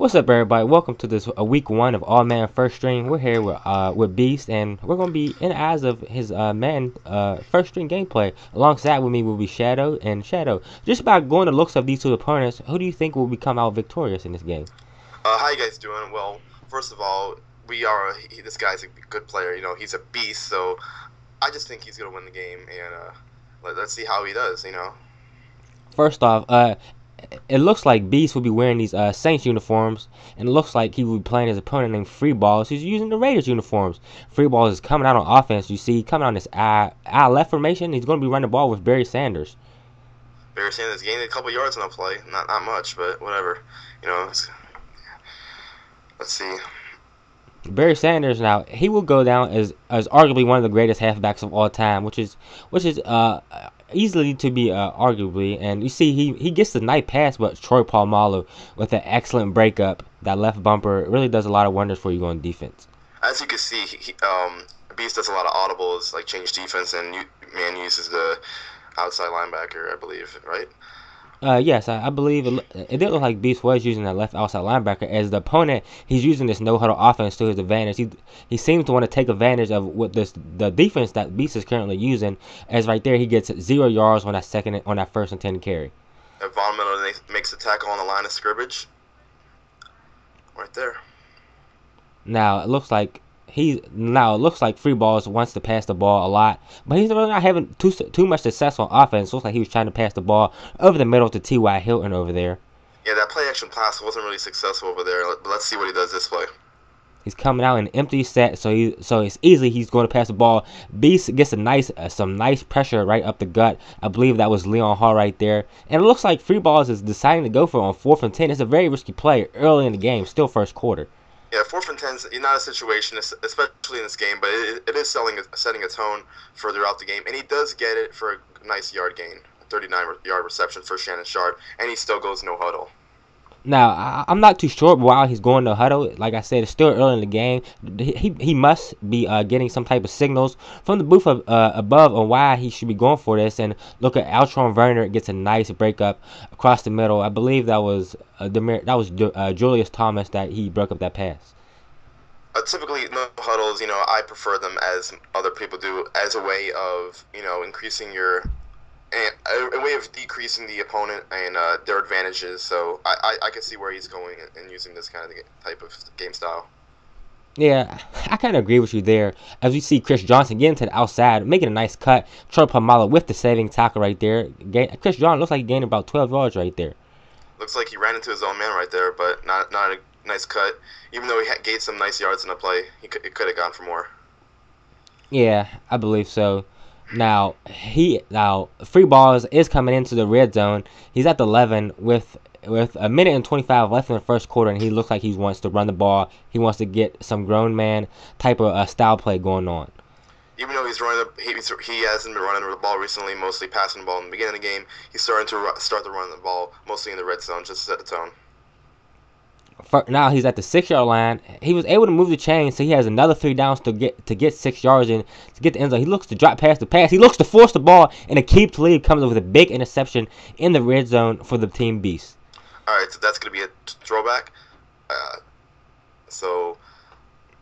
What's up, everybody? Welcome to this week one of All Man First String. We're here with Beast, and we're gonna be in the eyes of his man first string gameplay. Alongside with me will be Shadow and Shadow. Just by going the looks of these two opponents, who do you think will become out victorious in this game? How you guys doing? Well, first of all, this guy's a good player. You know, he's a beast. So I just think he's gonna win the game, and let's see how he does. You know. First off, it looks like Beast will be wearing these Saints uniforms, and it looks like he will be playing his opponent named Freeballs, who's using the Raiders uniforms. Freeballs is coming out on offense. You see, coming on this I left formation. He's going to be running the ball with Barry Sanders. Barry Sanders gained a couple yards on the play, not much, but whatever. You know, let's see. Barry Sanders, now he will go down as arguably one of the greatest halfbacks of all time, which is easily to be arguably. And you see he gets the nice pass, but Troy Polamalu with an excellent breakup, that left bumper really does a lot of wonders for you on defense. As you can see, Beast does a lot of audibles, like change defense, and man uses the outside linebacker, I believe, right? Yes, I believe it did look like Beast was using that left outside linebacker. As the opponent, he's using this no-huddle offense to his advantage. He seems to want to take advantage of the defense that Beast is currently using. As right there, he gets 0 yards on that first intended carry. Von Miller makes a tackle on the line of scrimmage. Right there. Now it looks like Freeballs wants to pass the ball a lot, but he's really not having too much success on offense. Looks like he was trying to pass the ball over the middle to T.Y. Hilton over there. Yeah, that play action pass wasn't really successful over there. But let's see what he does this play. He's coming out in an empty set, so it's easily he's going to pass the ball. Beast gets some nice pressure right up the gut. I believe that was Leon Hall right there, and it looks like Freeballs is deciding to go for it on 4th and 10. It's a very risky play early in the game, still first quarter. Yeah, 4th and 10 is not a situation, especially in this game, but it is setting a tone for throughout the game. And he does get it for a nice yard gain, a 39-yard reception for Shannon Sharp, and he still goes no huddle. Now, I'm not too sure why he's going no huddle. Like I said, it's still early in the game. He must be getting some type of signals from the booth above on why he should be going for this. And look at Altron Werner gets a nice breakup across the middle. I believe that was Julius Thomas that he broke up that pass. Typically, no huddles, you know, I prefer them, as other people do, as a way of, you know, increasing your... And a way of decreasing the opponent and their advantages. So I can see where he's going and using this kind of type of game style. Yeah, I kind of agree with you there. As we see Chris Johnson getting to the outside, making a nice cut. Troy Polamalu with the saving tackle right there. Chris Johnson looks like he gained about 12 yards right there. Looks like he ran into his own man right there, but not a nice cut. Even though he gained some nice yards in the play, it could have gone for more. Yeah, I believe so. Now Freeballs is coming into the red zone. He's at the 11 with a minute and 25 left in the first quarter, and he looks like he wants to run the ball. He wants to get some grown man type of style play going on. Even though he hasn't been running the ball recently, mostly passing the ball in the beginning of the game, he's starting to run the ball mostly in the red zone just to set the tone. Now he's at the 6-yard line. He was able to move the chain, so he has another 3 downs to get 6 yards in to get the end zone. He looks to drop past the pass. He looks to force the ball, and a keep to lead comes up with a big interception in the red zone for the team Beast. All right, so that's going to be a throwback. So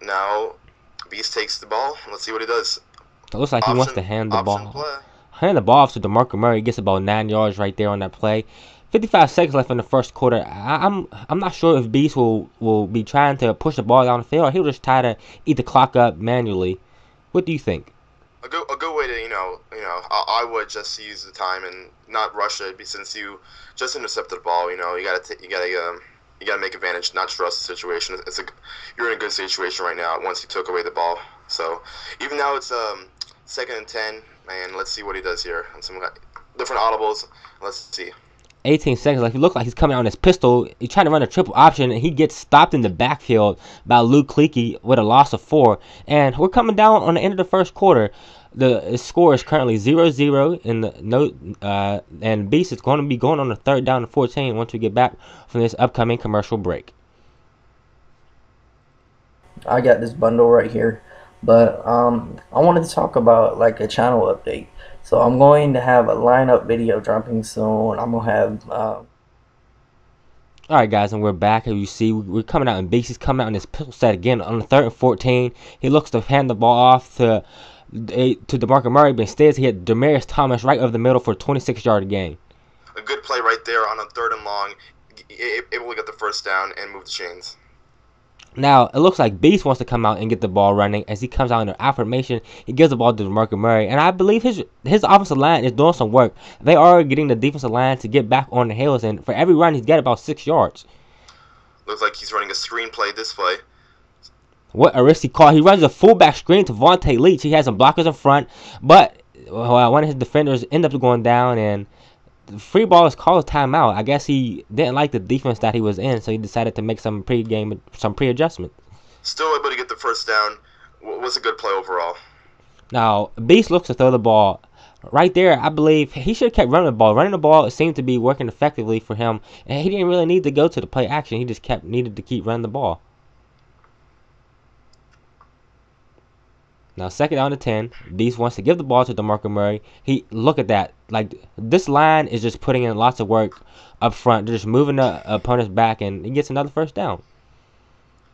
now Beast takes the ball. Let's see what he does. It looks like he wants to hand the ball. Hand the ball off to DeMarco Murray. He gets about 9 yards right there on that play. 55 seconds left in the first quarter. I'm not sure if Beast will be trying to push the ball down the field, or he'll just try to eat the clock up manually. What do you think? A good way to I would just use the time and not rush it, since you just intercepted the ball. You know, you gotta make advantage, not trust the situation. You're in a good situation right now once you took away the ball. So even now it's 2nd and 10, and let's see what he does here on some different audibles. Let's see. 18 seconds left. He looks like he's coming out on his pistol. He's trying to run a triple option, and he gets stopped in the backfield by Luke Kleeke with a loss of 4. And we're coming down on the end of the first quarter. The score is currently 0-0 in the and Beast is going to be going on a 3rd down and 14 once we get back from this upcoming commercial break. I got this bundle right here, but I wanted to talk about like a channel update. So I'm going to have a lineup video dropping soon. I'm going to have Alright guys, and we're back. As you see, we're coming out in Beast. He's coming out in his pistol set again on the 3rd and 14. He looks to hand the ball off to DeMarco Murray, but instead he hit Demaryius Thomas right over the middle for a 26-yard gain. A good play right there on a 3rd and long, able to get the first down and move the chains. Now, it looks like Beast wants to come out and get the ball running. As he comes out in an affirmation, he gives the ball to DeMarco Murray. And I believe his offensive line is doing some work. They are getting the defensive line to get back on the heels. And for every run, he's got about 6 yards. Looks like he's running a screen play this play. What a risky call. He runs a fullback screen to Vontae Leach. He has some blockers in front. But one of his defenders ends up going down. And the free ball is called a timeout. I guess he didn't like the defense that he was in, so he decided to make some pre-adjustment. Still able to get the first down. Was a good play overall. Now, Beast looks to throw the ball. Right there, I believe he should have kept running the ball. Running the ball seemed to be working effectively for him, and he didn't really need to go to the play action. He just needed to keep running the ball. Now, 2nd down to 10. Beast wants to give the ball to DeMarco Murray. Look at that. Like, this line is just putting in lots of work up front. They're just moving the opponent's back, and he gets another first down.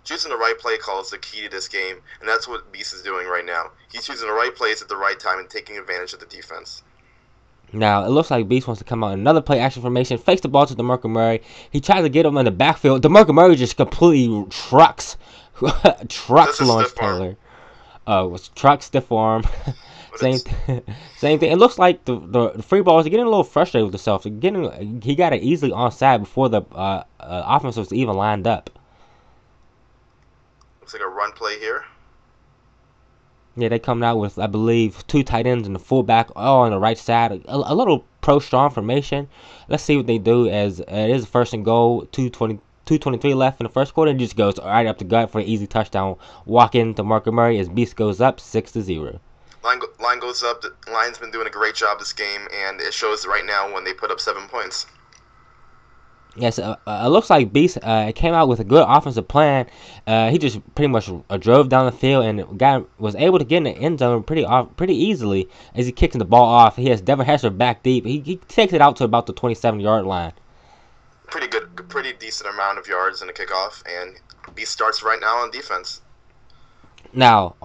Choosing the right play call is the key to this game, and that's what Beast is doing right now. He's choosing the right plays at the right time and taking advantage of the defense. Now, it looks like Beast wants to come out in another play action formation, fakes the ball to DeMarco Murray. He tries to get him in the backfield. DeMarco Murray just completely trucks Lawrence Taylor. Was truck, stiff arm. same thing. It looks like the free balls are getting a little frustrated with himself. He got it easily onside before the offense was even lined up. Looks like a run play here. Yeah, they coming out with, I believe, 2 tight ends and the fullback all on the right side. A little pro-strong formation. Let's see what they do as it is 1st and goal, 2:23 left in the first quarter. He just goes right up the gut for an easy touchdown. Walk in to DeMarco Murray as Beast goes up 6-0. Line goes up. The line's been doing a great job this game, and it shows right now when they put up 7 points. Yes, it looks like Beast came out with a good offensive plan. He just pretty much drove down the field and was able to get in the end zone pretty easily as he kicks the ball off. He has Devin Hester back deep. He takes it out to about the 27-yard line. Pretty decent amount of yards in the kickoff, and Beast starts right now on defense. Now,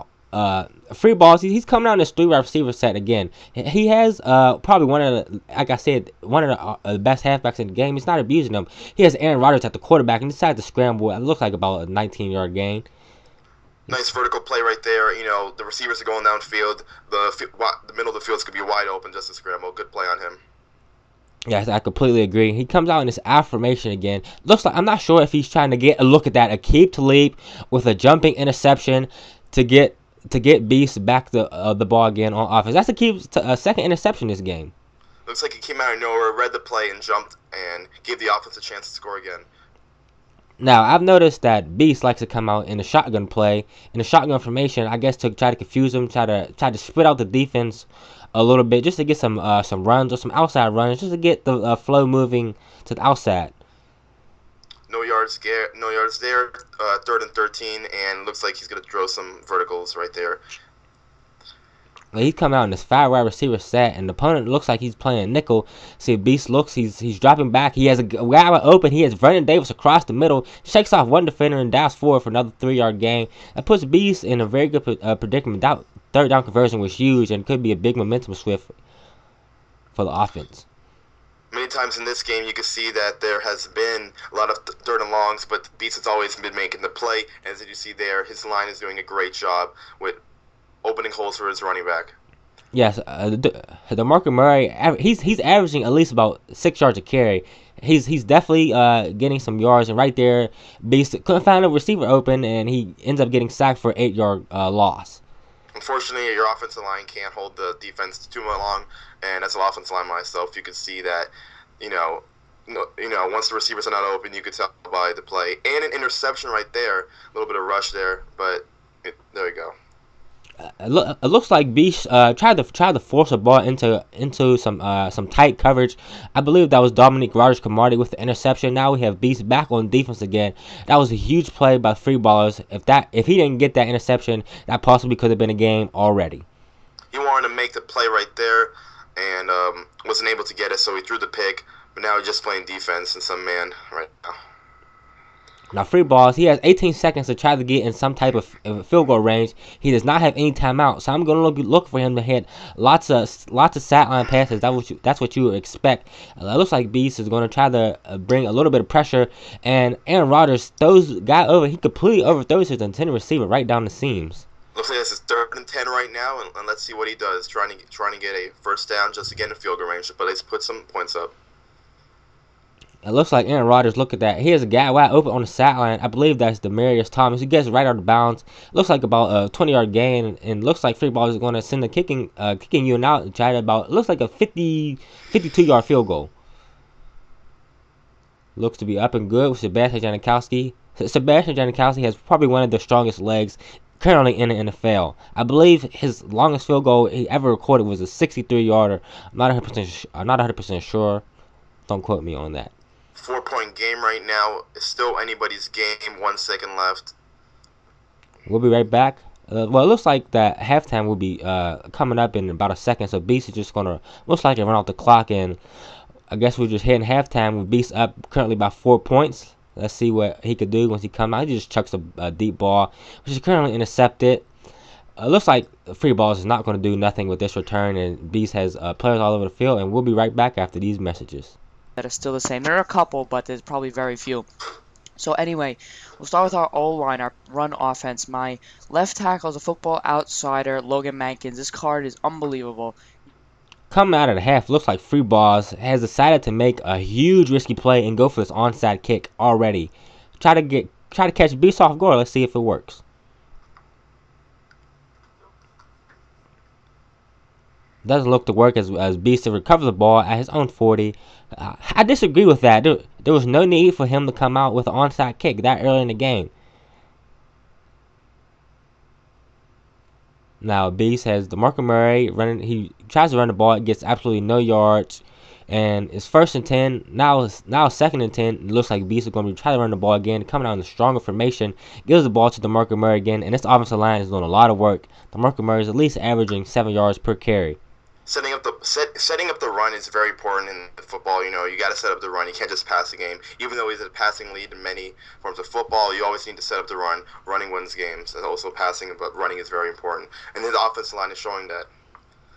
free balls. He's coming out in this 3-wide receiver set again. He has probably one of the best halfbacks in the game. He's not abusing them. He has Aaron Rodgers at the quarterback and decides to scramble. It looks like about a 19-yard gain. Nice vertical play right there. You know, the receivers are going downfield. The middle of the field could be wide open just to scramble. Good play on him. Yes, I completely agree. He comes out in this affirmation again. Looks like, I'm not sure if he's trying to get a look at that. A keep to leap with a jumping interception to get Beast back the ball again on offense. That's a 2nd interception this game. Looks like he came out of nowhere, read the play, and jumped and gave the offense a chance to score again. Now, I've noticed that Beast likes to come out in the shotgun play, in the shotgun formation, I guess to try to confuse him, try to split out the defense a little bit, just to get some runs or some outside runs, just to get the flow moving to the outside. No yards there. 3rd and 13, and looks like he's going to throw some verticals right there. Well, he's coming out in this 5-wide receiver set, and the opponent looks like he's playing nickel. See, Beast looks, he's dropping back. He has a guy open. He has Vernon Davis across the middle, shakes off one defender and dives forward for another 3-yard gain. That puts Beast in a very good predicament. That 3rd down conversion was huge and could be a big momentum shift for the offense. Many times in this game, you can see that there has been a lot of 3rd and longs, but Beast has always been making the play. As you see there, his line is doing a great job with opening holes for his running back. Yes, DeMarco Murray, he's averaging at least about 6 yards a carry. He's definitely getting some yards, and right there, Beast couldn't find a receiver open, and he ends up getting sacked for an 8-yard loss. Unfortunately, your offensive line can't hold the defense too long, and as an offensive line myself, you could see that, once the receivers are not open, you could tell by the play. And an interception right there, a little bit of rush there, but there you go. It looks like Beast tried to force a ball into some tight coverage. I believe that was Dominique Rodgers-Cromartie with the interception. Now we have Beast back on defense again. That was a huge play by free ballers. If he didn't get that interception, that possibly could have been a game already. He wanted to make the play right there and wasn't able to get it, so he threw the pick. But now he's just playing defense and some man right now. Now, free balls, he has 18 seconds to try to get in some type of field goal range. He does not have any timeout, so I'm going to look for him to hit lots of sideline passes. That's what you would expect. It looks like Beast is going to try to bring a little bit of pressure, and Aaron Rodgers got over. He completely overthrows his intended receiver right down the seams. Looks like this is 3rd and 10 right now, and let's see what he does. Trying to get a first down just to get in field goal range, but let's put some points up. It looks like Aaron Rodgers, look at that. He has a guy wide open on the sideline. I believe that's Demaryius Thomas. He gets right out of bounds. Looks like about a 20-yard gain, and looks like free ball is going to send the kicking unit out and try to looks like a 52-yard field goal. Looks to be up and good with Sebastian Janikowski. Sebastian Janikowski has probably one of the strongest legs currently in the NFL. I believe his longest field goal he ever recorded was a 63-yarder. I'm not 100% sure. Don't quote me on that. 4-point game right now. It's still anybody's game. 1 second left. We'll be right back. Well, it looks like that halftime will be coming up in about a second. So Beast is just gonna most likely run off the clock, and I guess we're just hitting halftime with Beast up currently by 4 points. Let's see what he could do once he comes out. He just chucks a deep ball, which is currently intercepted. Looks like free balls is not going to do nothing with this return, and Beast has players all over the field. And we'll be right back after these messages. That are still the same. There are a couple, but there's probably very few. So anyway, we'll start with our O-line, our run offense. My left tackle is a football outsider, Logan Mankins. This card is unbelievable. Coming out of the half, looks like free balls has decided to make a huge risky play and go for this onside kick already. Try to catch Beast off guard. Let's see if it works. Doesn't look to work as Beast recovers the ball at his own 40. I disagree with that. There was no need for him to come out with an onside kick that early in the game. Now Beast has DeMarco Murray running. He tries to run the ball. It gets absolutely no yards, and it's 1st and 10. Now 2nd and 10. It looks like Beast is going to be trying to run the ball again. Coming out in a stronger formation, gives the ball to DeMarco Murray again, and this offensive line is doing a lot of work. DeMarco Murray is at least averaging 7 yards per carry. Setting up the run is very important in football. You know, you got to set up the run. You can't just pass the game. Even though he's a passing lead in many forms of football, you always need to set up the run. Running wins games. And also passing, but running is very important. And his offensive line is showing that.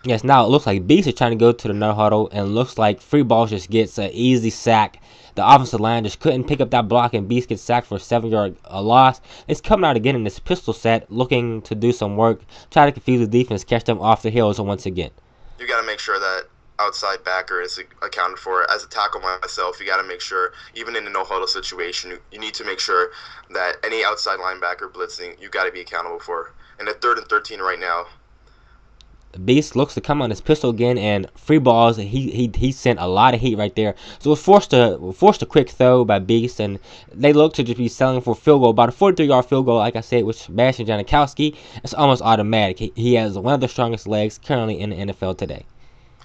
Yes, now it looks like Beast is trying to go to the no huddle, and looks like free ball just gets an easy sack. The offensive line just couldn't pick up that block, and Beast gets sacked for a 7-yard loss. It's coming out again in this pistol set, looking to do some work, try to confuse the defense, catch them off the heels once again. You got to make sure that outside backer is accounted for. As a tackle myself, you got to make sure, even in a no-huddle situation, you need to make sure that any outside linebacker blitzing, you got to be accountable for. And at 3rd and 13 right now, Beast looks to come on his pistol again, and free balls. He sent a lot of heat right there. So it forced a quick throw by Beast, and they look to just be selling for a field goal, about a 43-yard field goal. Like I said, with Sebastian Janikowski, it's almost automatic. He has one of the strongest legs currently in the NFL today.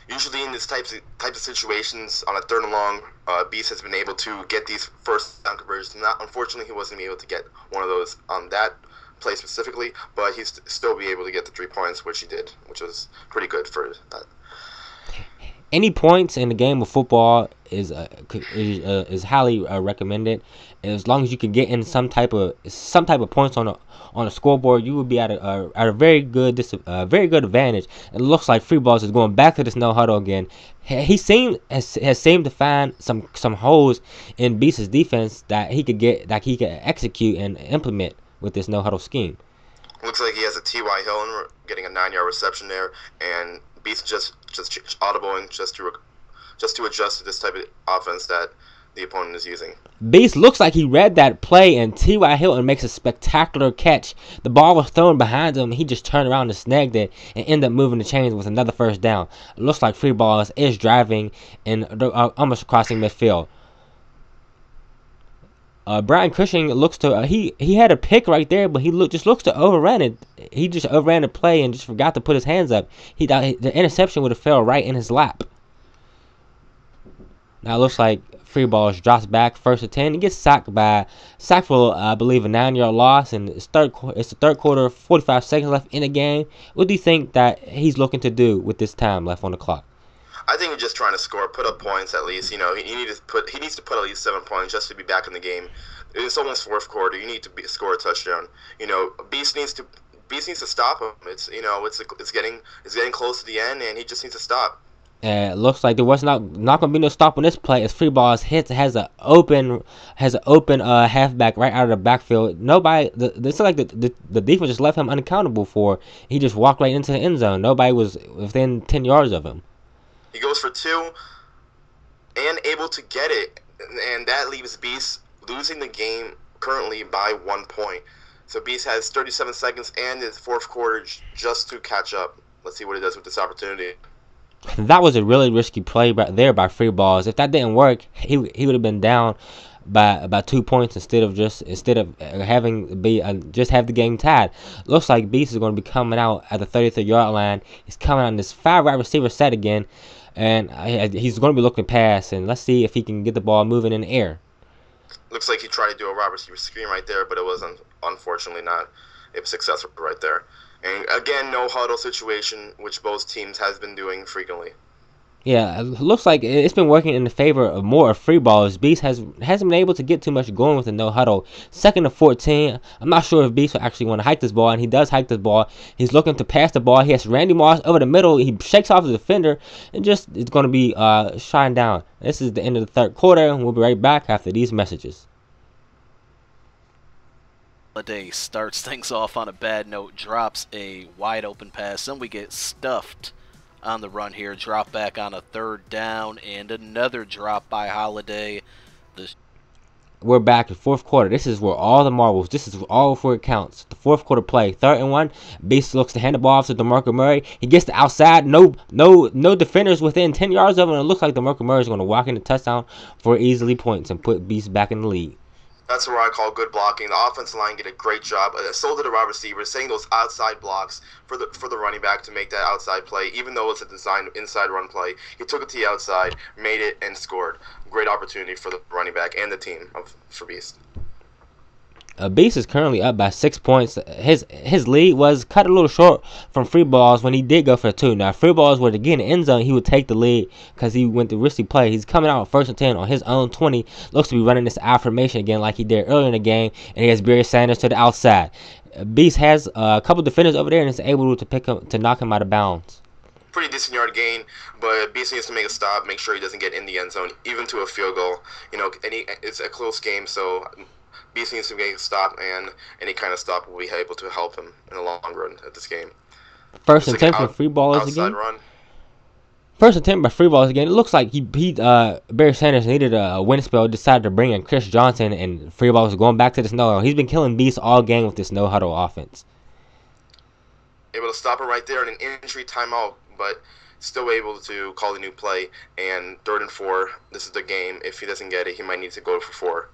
Usually in these types of situations, on a 3rd and long, Beast has been able to get these first down conversions. Unfortunately, he wasn't able to get one of those on that play specifically, but he's still be able to get the 3 points, which he did, which was pretty good for that. Any points in the game of football is highly recommended. As long as you can get in some type of points on a scoreboard, you will be at a very good advantage. It looks like free balls is going back to this no huddle again. He has seemed to find some holes in Beast's defense that he could execute and implement with this no huddle scheme. Looks like he has a T.Y. Hill getting a 9-yard reception there, and Beast just audibling just to adjust to this type of offense that the opponent is using. Beast looks like he read that play, and T.Y. Hilton makes a spectacular catch. The ball was thrown behind him. He just turned around and snagged it and ended up moving the chains with another first down. It looks like free balls is driving and almost crossing midfield. Brian Cushing looks to he had a pick right there, but he just looks to overrun it. He just overran the play and just forgot to put his hands up. The interception would have fell right in his lap. Now it looks like free balls drops back 1st and 10. He gets sacked for I believe a 9-yard loss, and it's the third quarter, 45 seconds left in the game. What do you think that he's looking to do with this time left on the clock? I think he's just trying to score, put up points at least. You know, he needs to put at least 7 points just to be back in the game. It's almost fourth quarter. You need to score a touchdown. You know, Beast needs to stop him. It's getting close to the end, and he just needs to stop. And it looks like there was not gonna be no stop on this play as free balls hits has an open halfback right out of the backfield. Nobody, it's like the defense just left him unaccountable for. He just walked right into the end zone. Nobody was within 10 yards of him. He goes for 2 and able to get it, and that leaves Beast losing the game currently by 1 point. So Beast has 37 seconds and the fourth quarter just to catch up. Let's see what he does with this opportunity. That was a really risky play right there by free balls. If that didn't work, he would have been down by about 2 points instead of having just have the game tied. Looks like Beast is going to be coming out at the 33-yard line. He's coming on this 5 wide receiver set again, and he's going to be looking past. And let's see if he can get the ball moving in the air. Looks like he tried to do a wide receiver screen right there, but it was unfortunately not successful right there. And again, no huddle situation, which both teams has been doing frequently. Yeah, it looks like it's been working in the favor of more of free balls. Beast hasn't been able to get too much going with the no huddle. 2nd and 14. I'm not sure if Beast will actually want to hike this ball, and he does hike this ball. He's looking to pass the ball. He has Randy Moss over the middle. He shakes off the defender and just is going to be shot down. This is the end of the third quarter, and we'll be right back after these messages. Holiday starts things off on a bad note, drops a wide open pass, then we get stuffed on the run here, drop back on a 3rd down, and another drop by Holiday. We're back in fourth quarter. This is where all the marbles, this is all where it counts. The fourth quarter play, 3rd and 1. Beast looks to hand the ball off to DeMarco Murray. He gets the outside, no defenders within 10 yards of him, and it looks like DeMarco Murray is going to walk in the touchdown for easily points and put Beast back in the lead. That's what I call good blocking. The offensive line did a great job. So did the wide receivers, setting those outside blocks for the running back to make that outside play. Even though it's a designed inside run play, he took it to the outside, made it, and scored. Great opportunity for the running back and the team for Beast. Beast is currently up by 6 points. His lead was cut a little short from free balls when he did go for 2. Now, if free balls were to get in the end zone, he would take the lead because he went to risky play. He's coming out 1st and 10 on his own 20. Looks to be running this out formation again like he did earlier in the game, and he has Barry Sanders to the outside. Beast has a couple defenders over there and is able to knock him out of bounds. Pretty decent yard gain, but Beast needs to make a stop, make sure he doesn't get in the end zone, even to a field goal. You know, it's a close game, so Beast needs to make a stop, and any kind of stop will be able to help him in the long run at this game. 1st and 10 for free balls again. Run. 1st and 10 by free balls again. It looks like Barry Sanders needed a wind spell, decided to bring in Chris Johnson, and free balls going back to this no huddle. He's been killing Beast all game with this no huddle offense. Able to stop it right there in an injury timeout, but still able to call the new play. And 3rd and 4, this is the game. If he doesn't get it, he might need to go for 4.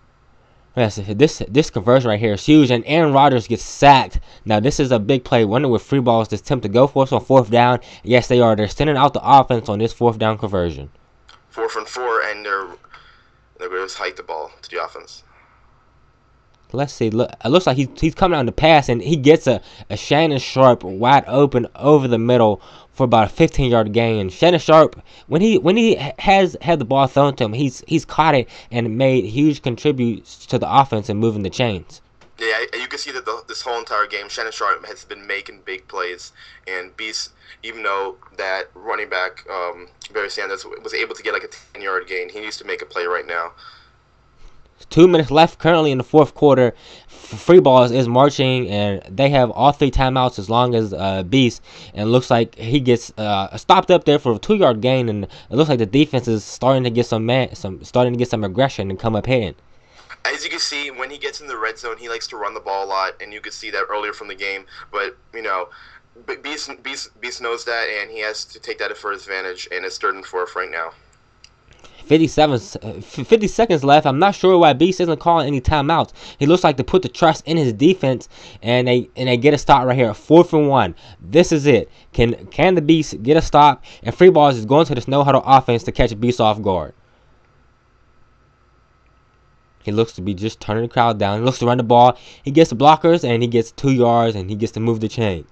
Yes, this conversion right here is huge, and Aaron Rodgers gets sacked. Now, this is a big play. Wonder with free balls to attempt to go for us on 4th down. Yes, they are. They're sending out the offense on this 4th down conversion. 4th and 4, and they're going to hike the ball to the offense. Let's see. Look, it looks like he's coming on the pass, and he gets a Shannon Sharp wide open over the middle for about a 15-yard gain. Shannon Sharp, when he has had the ball thrown to him, he's caught it and made huge contributes to the offense and moving the chains. Yeah, you can see that this whole entire game, Shannon Sharp has been making big plays, and Beast, even though that running back Barry Sanders was able to get like a 10-yard gain, he needs to make a play right now. 2 minutes left currently in the fourth quarter. Free balls is marching, and they have all 3 timeouts as long as Beast. And it looks like he gets stopped up there for a 2-yard gain, and it looks like the defense is starting to get some aggression and come up hitting. As you can see, when he gets in the red zone, he likes to run the ball a lot, and you can see that earlier from the game. But you know, Beast knows that, and he has to take that for his advantage. And it's 3rd and 4 right now. 50 seconds left. I'm not sure why Beast isn't calling any timeouts. He looks like to put the trust in his defense, and they get a stop right here. 4th and 1. This is it. Can the Beast get a stop? And free balls is going to this no huddle offense to catch Beast off guard. He looks to be just turning the crowd down. He looks to run the ball. He gets the blockers, and he gets 2 yards, and he gets to move the chain.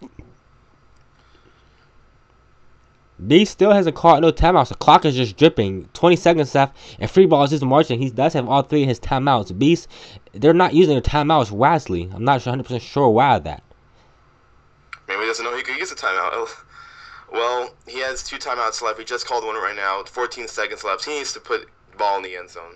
Beast still hasn't caught no timeouts. The clock is just dripping. 20 seconds left, and free ball is just marching. He does have all 3 of his timeouts. Beast, they're not using their timeouts wisely. I'm not 100% sure why of that. Maybe he doesn't know he could use a timeout. Well, he has 2 timeouts left. He just called one right now. 14 seconds left. He needs to put the ball in the end zone.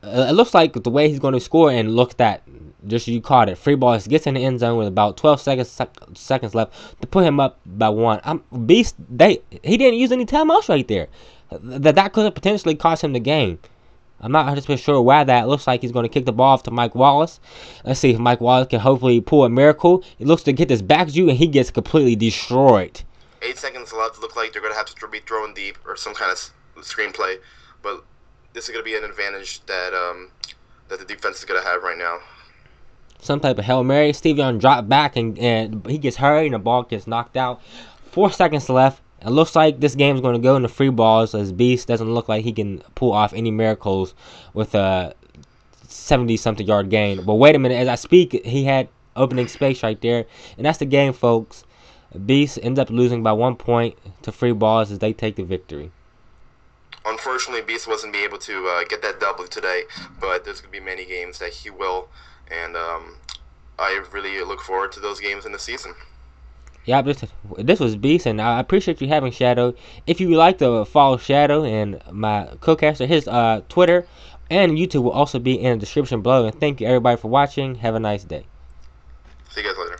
It looks like the way he's going to score, and look that, just you caught it. Free ball gets in the end zone with about 12 seconds left to put him up by 1. Beast, he didn't use any timeouts right there. That could have potentially cost him the game. I'm not 100% sure why that. It looks like he's going to kick the ball off to Mike Wallace. Let's see if Mike Wallace can hopefully pull a miracle. He looks to get this back to you, and he gets completely destroyed. 8 seconds left. Look like they're going to have to be throwing deep or some kind of screenplay. But this is going to be an advantage that the defense is going to have right now. Some type of Hail Mary. Steve Young dropped back, and he gets hurried, and the ball gets knocked out. 4 seconds left. It looks like this game's going to go into free balls, as Beast doesn't look like he can pull off any miracles with a 70-something yard gain. But wait a minute, as I speak, he had opening space right there. And that's the game, folks. Beast ends up losing by 1 point to free balls as they take the victory. Unfortunately, Beast wasn't be able to get that W today, but there's going to be many games that he will, and I really look forward to those games in the season. Yeah, this was Beast, and I appreciate you having Shadow. If you would like to follow Shadow and my co-caster, his Twitter and YouTube will also be in the description below. And thank you everybody for watching. Have a nice day. See you guys later.